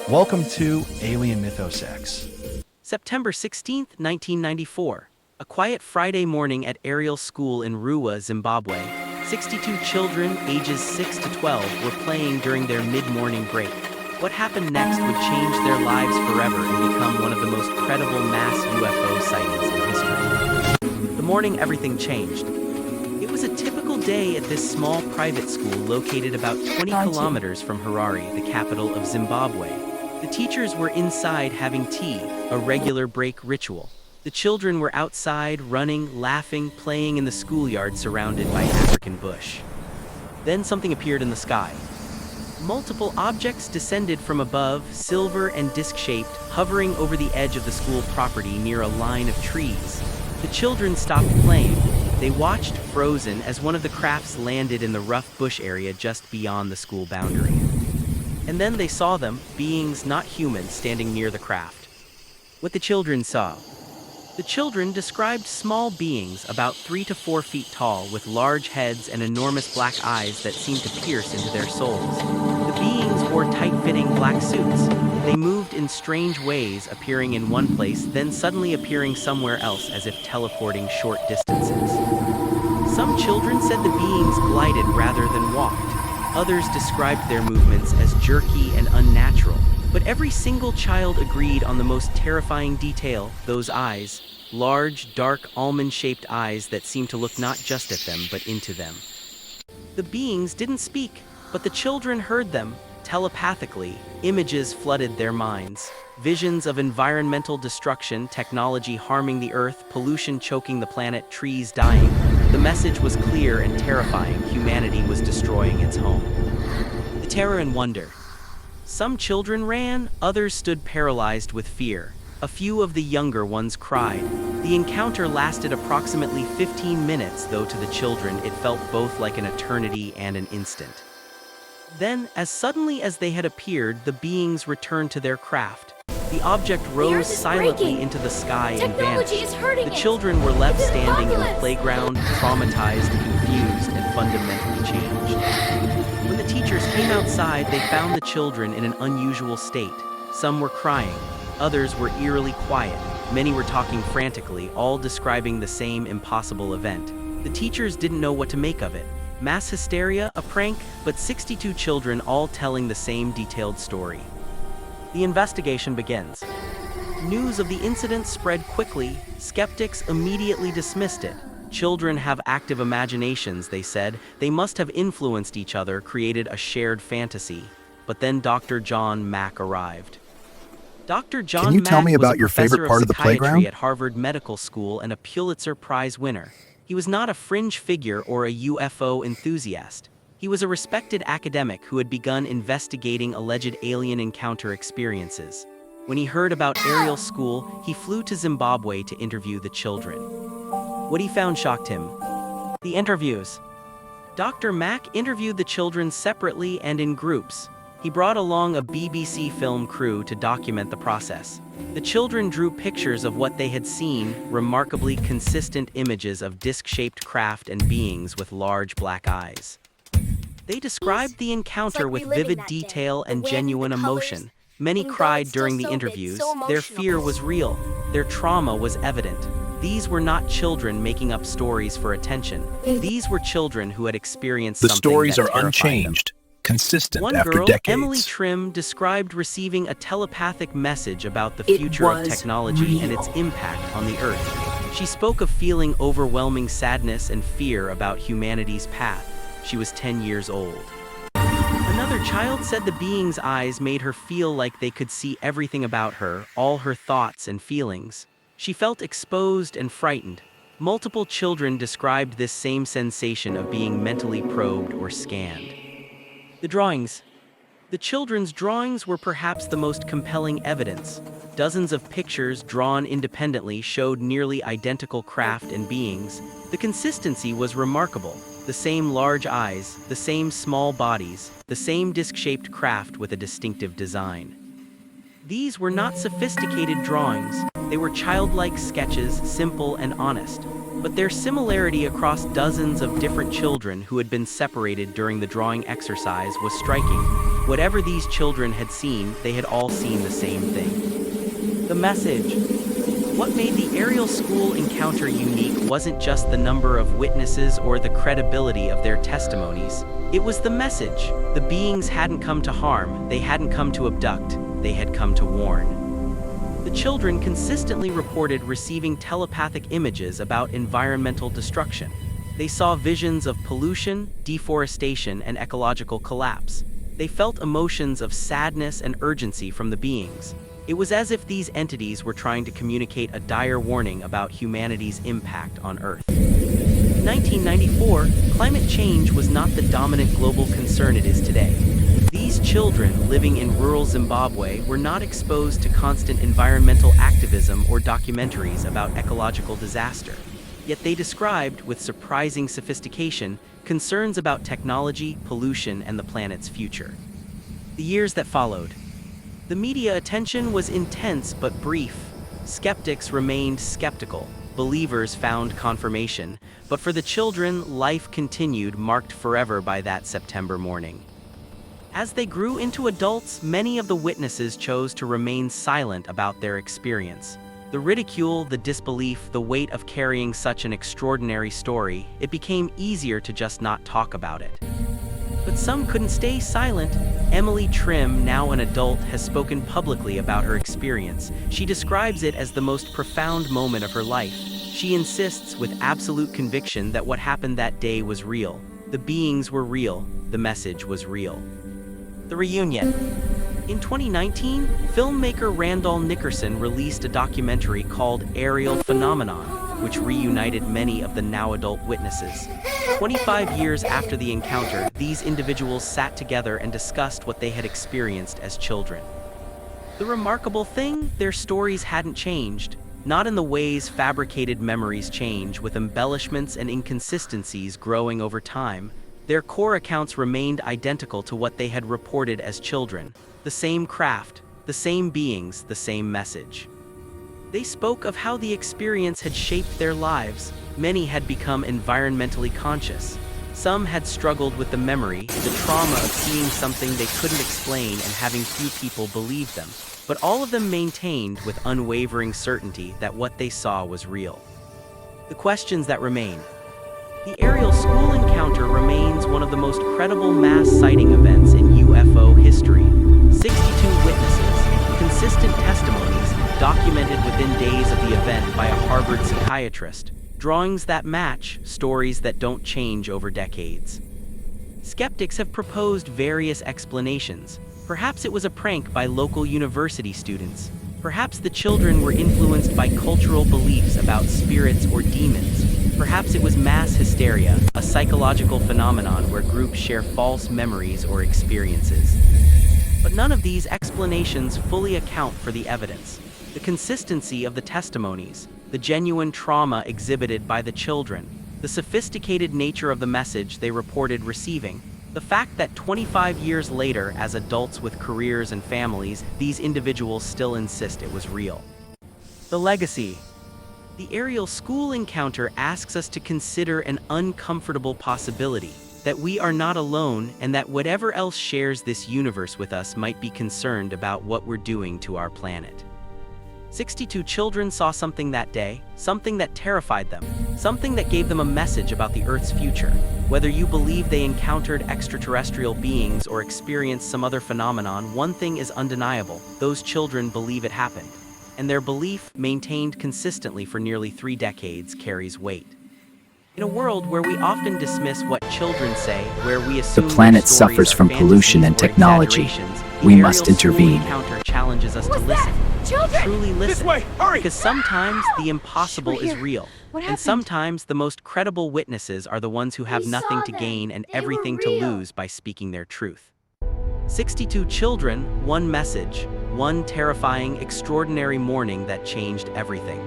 Welcome to Alien Mythos X. September 16th, 1994. A quiet Friday morning at Ariel School in Ruwa, Zimbabwe. 62 children, ages 6 to 12, were playing during their mid-morning break. What happened next would change their lives forever and become one of the most credible mass UFO sightings in history. The morning everything changed. It was a typical day at this small private school located about 20 kilometers from Harare, the capital of Zimbabwe. The teachers were inside having tea, a regular break ritual. The children were outside, running, laughing, playing in the schoolyard surrounded by African bush. Then something appeared in the sky. Multiple objects descended from above, silver and disc-shaped, hovering over the edge of the school property near a line of trees. The children stopped playing. They watched, frozen, as one of the crafts landed in the rough bush area just beyond the school boundary. And then they saw them, beings not human, standing near the craft. What the children saw. The children described small beings about 3 to 4 feet tall with large heads and enormous black eyes that seemed to pierce into their souls. The beings wore tight-fitting black suits. They moved in strange ways, appearing in one place, then suddenly appearing somewhere else as if teleporting short distances. Some children said the beings glided rather than walked. Others described their movements as jerky and unnatural, but every single child agreed on the most terrifying detail: those eyes, large, dark, almond-shaped eyes that seemed to look not just at them, but into them. The beings didn't speak, but the children heard them. Telepathically, images flooded their minds. Visions of environmental destruction, technology harming the earth, pollution choking the planet, trees dying. The message was clear and terrifying: humanity was destroying its home. The terror and wonder. Some children ran, others stood paralyzed with fear. A few of the younger ones cried. The encounter lasted approximately 15 minutes, though to the children it felt both like an eternity and an instant. Then, as suddenly as they had appeared, the beings returned to their craft. The object rose silently into the sky and vanished. The children were left standing in the playground, traumatized, confused, and fundamentally changed. When the teachers came outside, they found the children in an unusual state. Some were crying, others were eerily quiet, many were talking frantically, all describing the same impossible event. The teachers didn't know what to make of it. Mass hysteria, a prank, but 62 children all telling the same detailed story. The investigation begins. News of the incident spread quickly. Skeptics immediately dismissed it. Children have active imaginations, they said. They must have influenced each other, created a shared fantasy. But then Dr. John Mack arrived. Dr. John Can you tell Mack me was about a your favorite professor part of the psychiatry playground? at Harvard Medical School and a Pulitzer Prize winner. He was not a fringe figure or a UFO enthusiast. He was a respected academic who had begun investigating alleged alien encounter experiences. When he heard about Ariel School, he flew to Zimbabwe to interview the children. What he found shocked him. The interviews. Dr. Mack interviewed the children separately and in groups. He brought along a BBC film crew to document the process. The children drew pictures of what they had seen, remarkably consistent images of disc-shaped craft and beings with large black eyes. They described the encounter with vivid detail and genuine emotion. Many cried during the interviews. Their fear was real. Their trauma was evident. These were not children making up stories for attention. These were children who had experienced The something stories that are terrified unchanged, consistent them. One after girl, decades. Emily Trim, described receiving a telepathic message about the future of technology and its impact on the Earth. She spoke of feeling overwhelming sadness and fear about humanity's path. She was 10 years old. Another child said the being's eyes made her feel like they could see everything about her, all her thoughts and feelings. She felt exposed and frightened. Multiple children described this same sensation of being mentally probed or scanned. The drawings. The children's drawings were perhaps the most compelling evidence. Dozens of pictures drawn independently showed nearly identical craft and beings. The consistency was remarkable. The same large eyes, the same small bodies, the same disc-shaped craft with a distinctive design. These were not sophisticated drawings. They were childlike sketches, simple and honest. But their similarity across dozens of different children who had been separated during the drawing exercise was striking. Whatever these children had seen, they had all seen the same thing. The message. What made the Ariel School Encounter unique wasn't just the number of witnesses or the credibility of their testimonies. It was the message. The beings hadn't come to harm, they hadn't come to abduct, they had come to warn. The children consistently reported receiving telepathic images about environmental destruction. They saw visions of pollution, deforestation, and ecological collapse. They felt emotions of sadness and urgency from the beings. It was as if these entities were trying to communicate a dire warning about humanity's impact on Earth. In 1994, climate change was not the dominant global concern it is today. These children living in rural Zimbabwe were not exposed to constant environmental activism or documentaries about ecological disaster. Yet they described, with surprising sophistication, concerns about technology, pollution, and the planet's future. The years that followed. The media attention was intense but brief. Skeptics remained skeptical. Believers found confirmation. But for the children, life continued, marked forever by that September morning. As they grew into adults, many of the witnesses chose to remain silent about their experience. The ridicule, the disbelief, the weight of carrying such an extraordinary story, it became easier to just not talk about it. But some couldn't stay silent. Emily Trim, now an adult, has spoken publicly about her experience. She describes it as the most profound moment of her life. She insists with absolute conviction that what happened that day was real. The beings were real. The message was real. The reunion. In 2019, filmmaker Randall Nickerson released a documentary called Ariel Phenomenon, which reunited many of the now-adult witnesses. 25 years after the encounter, these individuals sat together and discussed what they had experienced as children. The remarkable thing, their stories hadn't changed, not in the ways fabricated memories change, with embellishments and inconsistencies growing over time. Their core accounts remained identical to what they had reported as children. The same craft, the same beings, the same message. They spoke of how the experience had shaped their lives. Many had become environmentally conscious. Some had struggled with the memory, the trauma of seeing something they couldn't explain and having few people believe them. But all of them maintained with unwavering certainty that what they saw was real. The questions that remain. The Ariel School Encounter remains one of the most credible mass sighting events in UFO history. 62 witnesses, consistent testimonies, documented within days of the event by a Harvard psychiatrist, drawings that match, stories that don't change over decades. Skeptics have proposed various explanations. Perhaps it was a prank by local university students. Perhaps the children were influenced by cultural beliefs about spirits or demons. Perhaps it was mass hysteria, a psychological phenomenon where groups share false memories or experiences. But none of these explanations fully account for the evidence. The consistency of the testimonies, the genuine trauma exhibited by the children, the sophisticated nature of the message they reported receiving, the fact that 25 years later, as adults with careers and families, these individuals still insist it was real. The legacy. The Ariel School Encounter asks us to consider an uncomfortable possibility, that we are not alone and that whatever else shares this universe with us might be concerned about what we're doing to our planet. 62 children saw something that day, something that terrified them, something that gave them a message about the Earth's future. Whether you believe they encountered extraterrestrial beings or experienced some other phenomenon, one thing is undeniable: those children believe it happened. And their belief, maintained consistently for nearly 3 decades, carries weight. In a world where we often dismiss what children say, where we assume The planet their stories suffers are from pollution fantasies and or technology. exaggerations, the We Ariel must School intervene. Encounter challenges us to listen. Children! Truly listen. way, hurry! Because sometimes the impossible We're is here. real. What And happened? sometimes the most credible witnesses are the ones who have We nothing saw to them. gain and They were everything to real. lose by speaking their truth. 62 children, one message, one terrifying, extraordinary morning that changed everything.